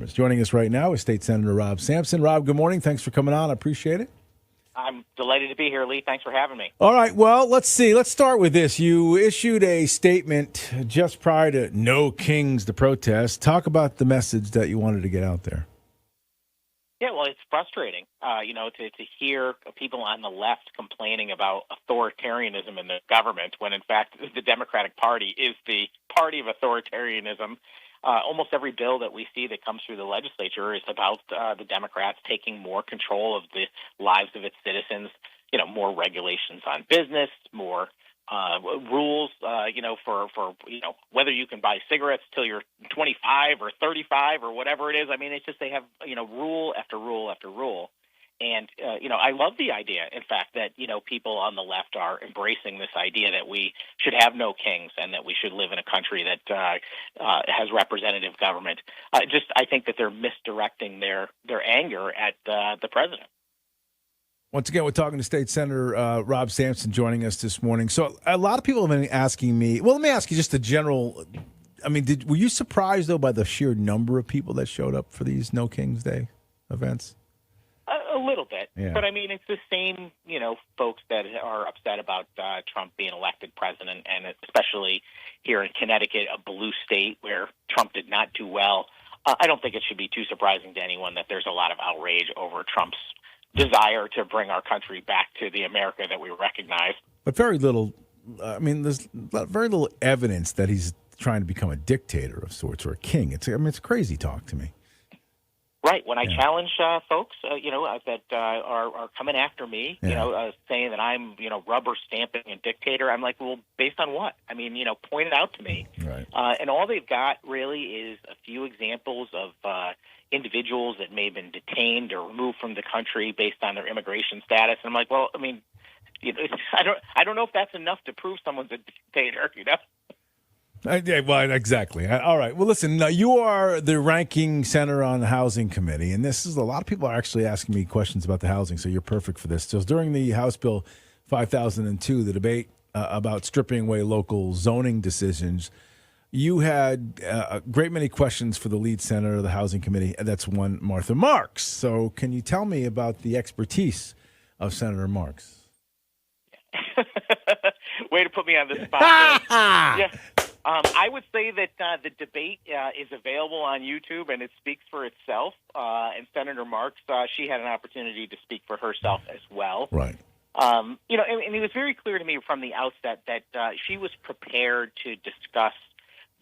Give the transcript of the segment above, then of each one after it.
Joining us right now is State Senator Rob Sampson. Rob, good morning. Thanks for coming on. I appreciate it. I'm delighted to be here, Lee. Thanks for having me. All right. Well, let's see. Let's start with this. You issued a statement just prior to No Kings, the protest. Talk about the message that you wanted to get out there. Yeah, well, it's frustrating, to hear people on the left complaining about authoritarianism in the government when, in fact, the Democratic Party is the party of authoritarianism. Almost every bill that we see that comes through the legislature is about the Democrats taking more control of the lives of its citizens, more regulations on business, more rules, for whether you can buy cigarettes till you're 25 or 35 or whatever it is. I mean, it's just they have, rule after rule after rule. And, I love the idea, in fact, that, people on the left are embracing this idea that we should have no kings and that we should live in a country that has representative government. I think that they're misdirecting their anger at the president. Once again, we're talking to State Senator Rob Sampson joining us this morning. So a lot of people have been asking me, well, let me ask you just a general, were you surprised, though, by the sheer number of people that showed up for these No Kings Day events? A little bit. Yeah. But, it's the same, folks that are upset about Trump being elected president, and especially here in Connecticut, a blue state where Trump did not do well. I don't think it should be too surprising to anyone that there's a lot of outrage over Trump's desire to bring our country back to the America that we recognize. But very little, there's very little evidence that he's trying to become a dictator of sorts or a king. It's crazy talk to me. Right. When I challenge folks, that are coming after me, saying that I'm, rubber stamping a dictator, I'm like, well, based on what? Point it out to me. Right. And all they've got really is a few examples of individuals that may have been detained or removed from the country based on their immigration status. And I'm like, well, I don't know if that's enough to prove someone's a dictator, Yeah, well, exactly. All right. Well, listen, now you are the ranking senator on the Housing Committee, and a lot of people are actually asking me questions about the housing, so you're perfect for this. So during the House Bill 5002, the debate about stripping away local zoning decisions, you had a great many questions for the lead senator of the Housing Committee. That's one, Martha Marks. So can you tell me about the expertise of Senator Marks? Way to put me on the spot. Yeah. I would say that the debate is available on YouTube, and it speaks for itself. And Senator Marks, she had an opportunity to speak for herself as well. Right. And it was very clear to me from the outset that she was prepared to discuss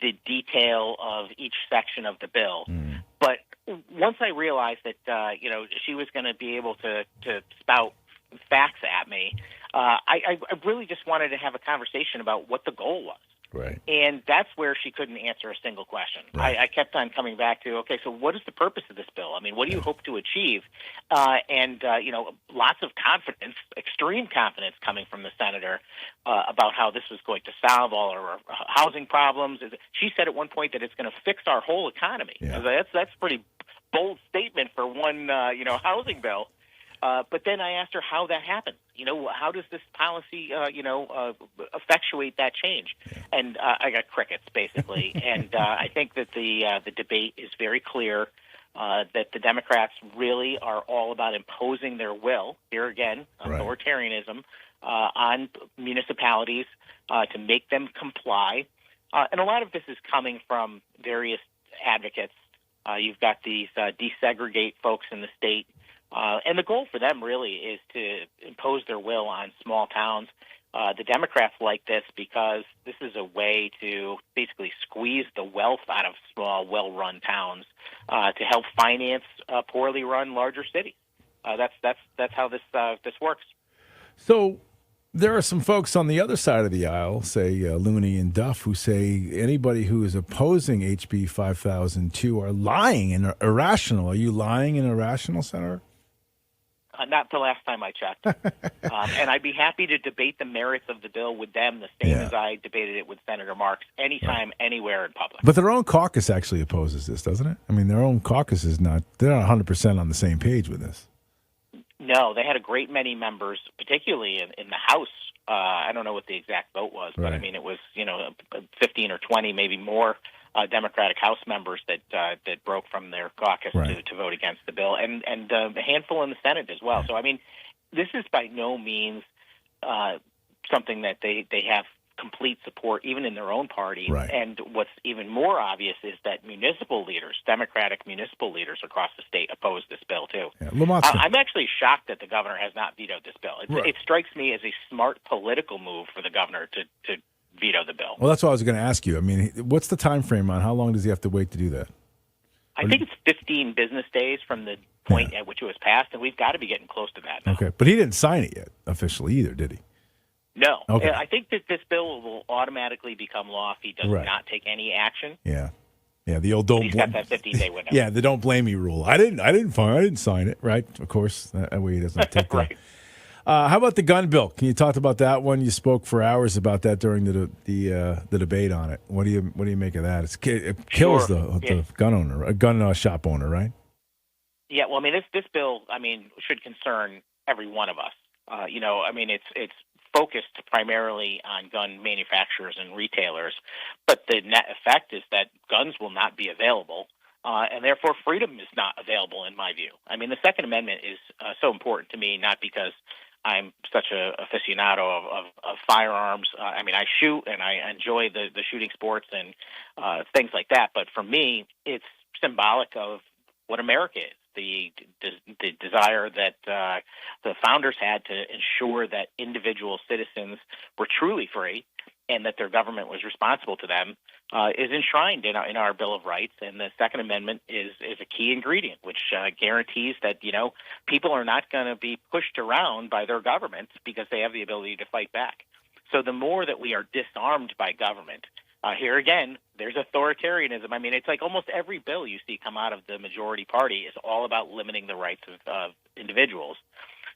the detail of each section of the bill. Mm. But once I realized that, she was going to be able to spout facts at me, I really just wanted to have a conversation about what the goal was. Right. And that's where she couldn't answer a single question. Right. I kept on coming back to, okay, so what is the purpose of this bill? What do you hope to achieve? Lots of confidence, extreme confidence coming from the senator about how this was going to solve all our housing problems. She said at one point that it's going to fix our whole economy. Yeah. That's a pretty bold statement for one, housing bill. But then I asked her how that happens. How does this policy, effectuate that change? Yeah. And I got crickets, basically. And I think that the debate is very clear that the Democrats really are all about imposing their will, here again, authoritarianism, on municipalities to make them comply. And a lot of this is coming from various advocates. You've got these desegregate folks in the state. And the goal for them really is to impose their will on small towns. The Democrats like this because this is a way to basically squeeze the wealth out of small, well-run towns to help finance poorly run larger cities. That's how this works. So there are some folks on the other side of the aisle, say Looney and Duff, who say anybody who is opposing HB 5002 are lying and irrational. Are you lying and irrational, Senator? Not the last time I checked. And I'd be happy to debate the merits of the bill with them the same as I debated it with Senator Marks anytime, anywhere in public. But their own caucus actually opposes this, doesn't it? Their own caucus they're not 100% on the same page with this. No, they had a great many members, particularly in the House. I don't know what the exact vote was, but it was 15 or 20, maybe more Democratic House members that broke from their caucus to vote against the bill, and a handful in the Senate as well. So, I mean, this is by no means something that they have complete support, even in their own party. Right. And what's even more obvious is that municipal leaders, Democratic municipal leaders across the state, oppose this bill, too. Yeah, I'm actually shocked that the governor has not vetoed this bill. It strikes me as a smart political move for the governor to veto the bill. Well, that's what I was going to ask you. I mean, what's the time frame on how long does he have to wait to do that? I think it's 15 business days from the point at which it was passed, and we've got to be getting close to that now. Okay, but he didn't sign it yet officially either, did he? No. Okay. I think that this bill will automatically become law if he does not take any action. Yeah. Yeah, the old don't He's got that 15-day window. Yeah, the don't blame me rule. I didn't sign it, right? Of course, that way he doesn't take right. How about the gun bill? Can you talk about that one? You spoke for hours about that during the debate on it. What do you make of that? It kills the gun owner, a gun shop owner, right? Yeah, well, I mean, this bill, should concern every one of us. It's focused primarily on gun manufacturers and retailers, but the net effect is that guns will not be available, and therefore freedom is not available, in my view. I mean, the Second Amendment is so important to me, not because I'm such a aficionado of firearms. I shoot and I enjoy the shooting sports and things like that, but for me, it's symbolic of what America is. The desire that the founders had to ensure that individual citizens were truly free and that their government was responsible to them is enshrined in our Bill of Rights, and the Second Amendment is a key ingredient, which guarantees that people are not going to be pushed around by their governments because they have the ability to fight back. So the more that we are disarmed by government, here again, there's authoritarianism. I mean, it's like almost every bill you see come out of the majority party is all about limiting the rights of individuals.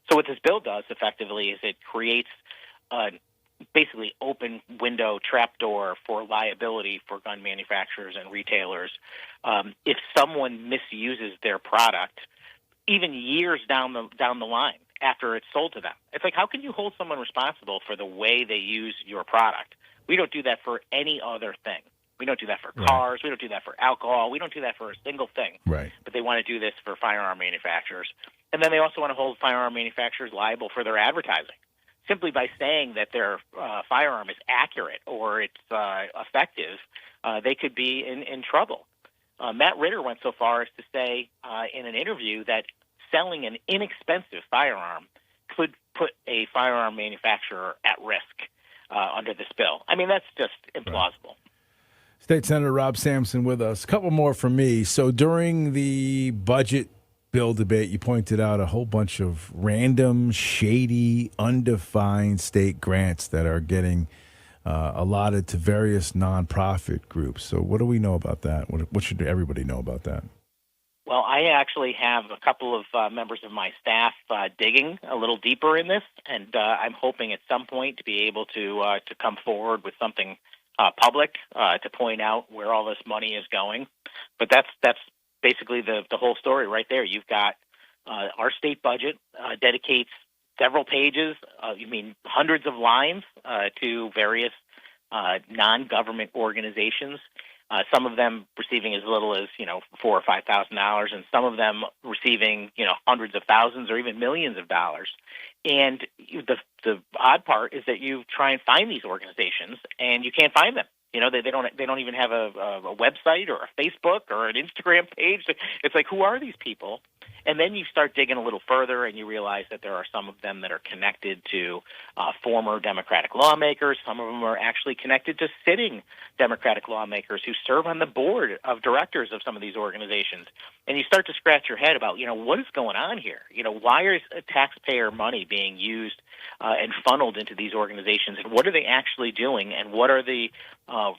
So what this bill does effectively is it creates basically open window trapdoor for liability for gun manufacturers and retailers if someone misuses their product, even years down the line after it's sold to them. It's like, how can you hold someone responsible for the way they use your product? We don't do that for any other thing. We don't do that for cars. We don't do that for alcohol. We don't do that for a single thing. Right. But they want to do this for firearm manufacturers. And then they also want to hold firearm manufacturers liable for their advertising. Simply by saying that their firearm is accurate or it's effective, they could be in trouble. Matt Ritter went so far as to say in an interview that selling an inexpensive firearm could put a firearm manufacturer at risk under this bill. I mean, that's just implausible. Right. State Senator Rob Sampson with us. A couple more from me. So during the budget bill debate, you pointed out a whole bunch of random, shady, undefined state grants that are getting allotted to various nonprofit groups. So what do we know about that? What should everybody know about that? Well, I actually have a couple of members of my staff digging a little deeper in this, and I'm hoping at some point to be able to come forward with something public to point out where all this money is going. But that's basically the whole story right there. You've got our state budget dedicates several pages, hundreds of lines to various non-government organizations. Some of them receiving as little as $4,000 or $5,000, and some of them receiving hundreds of thousands or even millions of dollars. And the odd part is that you try and find these organizations and you can't find them. They don't even have a website or a Facebook or an Instagram page. It's like, who are these people? And then you start digging a little further, and you realize that there are some of them that are connected to former Democratic lawmakers. Some of them are actually connected to sitting Democratic lawmakers who serve on the board of directors of some of these organizations. And you start to scratch your head about, what is going on here? Why is taxpayer money being used and funneled into these organizations, and what are they actually doing, and what are the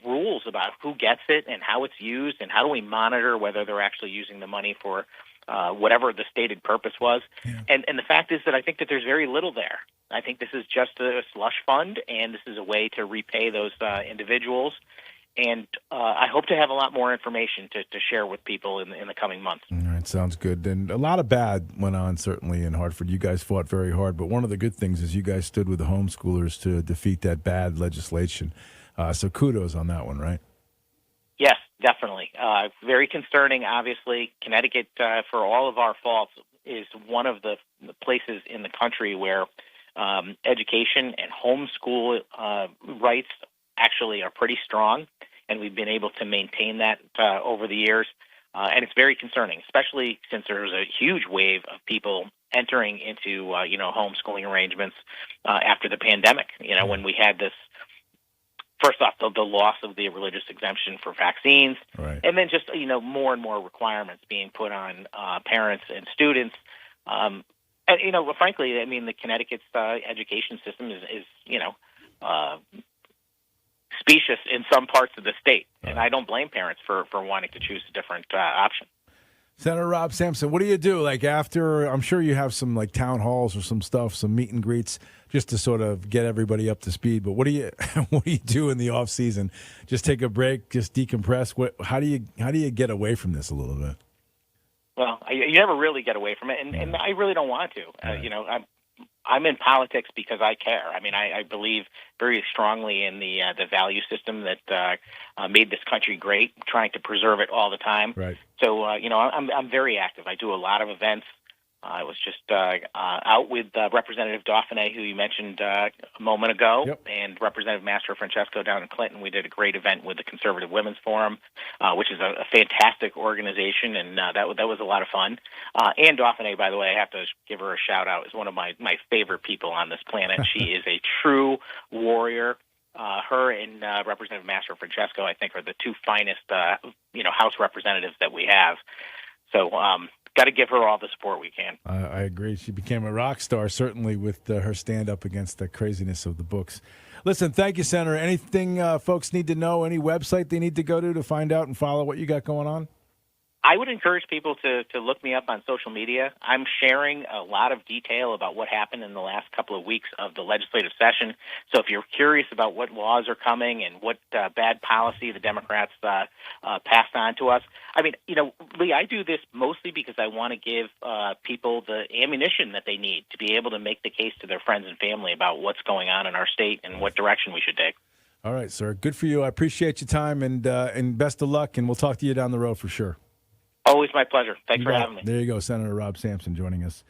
rules about who gets it and how it's used, and how do we monitor whether they're actually using the money for whatever the stated purpose was. Yeah. And the fact is that I think that there's very little there. I think this is just a slush fund, and this is a way to repay those individuals. And I hope to have a lot more information to share with people in the coming months. All right, sounds good. And a lot of bad went on, certainly, in Hartford. You guys fought very hard, but one of the good things is you guys stood with the homeschoolers to defeat that bad legislation. So kudos on that one, right? Yes, definitely. certainly. Very concerning, obviously. Connecticut, for all of our faults, is one of the places in the country where education and homeschool rights actually are pretty strong, and we've been able to maintain that over the years. And it's very concerning, especially since there's a huge wave of people entering into, homeschooling arrangements after the pandemic. When we had this, first off, the loss of the religious exemption for vaccines, right, and then just, more and more requirements being put on parents and students. And, frankly, I mean, the Connecticut's education system is specious in some parts of the state, and I don't blame parents for wanting to choose a different option. Senator Rob Sampson, what do you do? Like after, I'm sure you have some like town halls or some stuff, some meet and greets, just to sort of get everybody up to speed. But what do you do in the off season? Just take a break, just decompress. How do you get away from this a little bit? Well, you never really get away from it, and I really don't want to. Right. I'm in politics because I care. I mean, I believe very strongly in the value system that made this country great, trying to preserve it all the time. Right. So, I'm very active. I do a lot of events. I was just out with Representative Dauphiné, who you mentioned a moment ago, yep, and Representative Mastro Francesco down in Clinton. We did a great event with the Conservative Women's Forum, which is a fantastic organization, and that was a lot of fun. And Dauphiné, by the way, I have to give her a shout-out, is one of my favorite people on this planet. She is a true warrior. Her and Representative Mastro Francesco, I think, are the two finest, House representatives that we have. So, got to give her all the support we can. I agree. She became a rock star, certainly, with her stand-up against the craziness of the books. Listen, thank you, Senator. Anything folks need to know, any website they need to go to find out and follow what you got going on? I would encourage people to look me up on social media. I'm sharing a lot of detail about what happened in the last couple of weeks of the legislative session. So if you're curious about what laws are coming and what bad policy the Democrats passed on to us, I mean, Lee, I do this mostly because I want to give people the ammunition that they need to be able to make the case to their friends and family about what's going on in our state and what direction we should take. All right, sir. Good for you. I appreciate your time, and best of luck, and we'll talk to you down the road for sure. Always my pleasure. Thanks for having me. There you go, Senator Rob Sampson joining us.